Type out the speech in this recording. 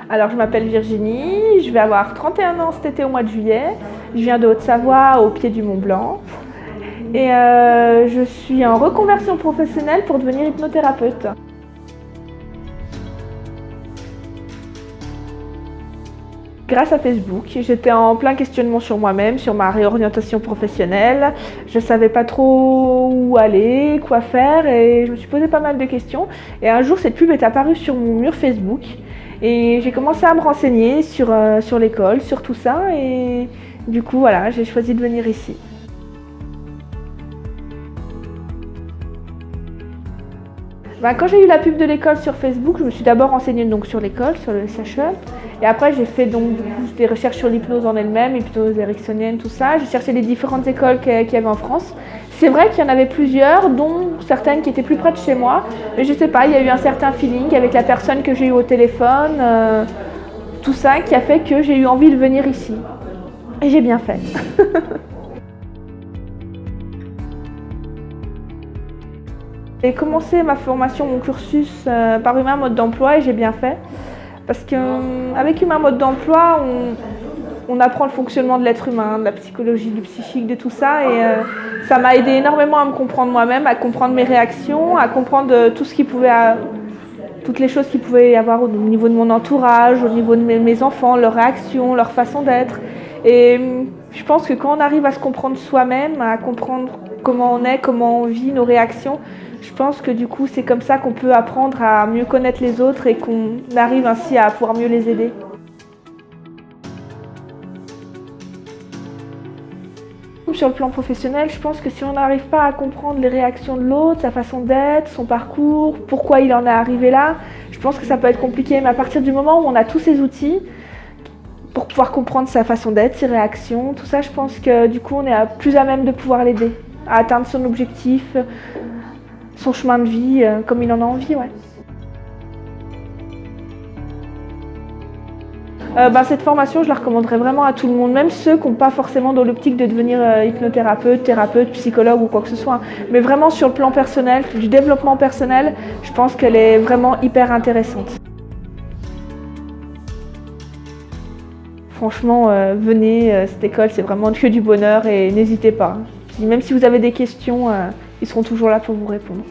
Alors, je m'appelle Virginie, je vais avoir 31 ans cet été au mois de juillet. Je viens de Haute-Savoie, au pied du Mont Blanc. Et je suis en reconversion professionnelle pour devenir hypnothérapeute. Grâce à Facebook, j'étais en plein questionnement sur moi-même, sur ma réorientation professionnelle. Je ne savais pas trop où aller, quoi faire et je me suis posé pas mal de questions. Et un jour, cette pub est apparue sur mon mur Facebook et j'ai commencé à me renseigner sur l'école, sur tout ça et du coup, voilà, j'ai choisi de venir ici. Quand j'ai eu la pub de l'école sur Facebook, je me suis d'abord renseignée donc, sur l'école, sur le SHE. Et après, j'ai fait donc, des recherches sur l'hypnose en elle-même, hypnose ericksonienne, tout ça. J'ai cherché les différentes écoles qu'il y avait en France. C'est vrai qu'il y en avait plusieurs, dont certaines qui étaient plus près de chez moi. Mais je sais pas, il y a eu un certain feeling avec la personne que j'ai eue au téléphone, tout ça qui a fait que j'ai eu envie de venir ici. Et j'ai bien fait. J'ai commencé ma formation, mon cursus par Humain Mode d'Emploi et j'ai bien fait. Parce qu'avec Humain Mode d'Emploi, on apprend le fonctionnement de l'être humain, de la psychologie, du psychique, de tout ça. Et ça m'a aidé énormément à me comprendre moi-même, à comprendre mes réactions, à comprendre toutes les choses qu'il pouvait y avoir au niveau de mon entourage, au niveau de mes enfants, leurs réactions, leur façon d'être. Et je pense que quand on arrive à se comprendre soi-même, à comprendre comment on est, comment on vit, nos réactions, je pense que du coup c'est comme ça qu'on peut apprendre à mieux connaître les autres et qu'on arrive ainsi à pouvoir mieux les aider. Sur le plan professionnel, je pense que si on n'arrive pas à comprendre les réactions de l'autre, sa façon d'être, son parcours, pourquoi il en est arrivé là, je pense que ça peut être compliqué. Mais à partir du moment où on a tous ces outils pour pouvoir comprendre sa façon d'être, ses réactions, tout ça, je pense que du coup on est plus à même de pouvoir l'aider à atteindre son objectif, son chemin de vie, comme il en a envie, ouais. Cette formation, je la recommanderais vraiment à tout le monde, même ceux qui n'ont pas forcément dans l'optique de devenir hypnothérapeute, thérapeute, psychologue ou quoi que ce soit. Mais vraiment sur le plan personnel, du développement personnel, je pense qu'elle est vraiment hyper intéressante. Franchement, venez, cette école, c'est vraiment que du bonheur et n'hésitez pas. Même si vous avez des questions, ils seront toujours là pour vous répondre.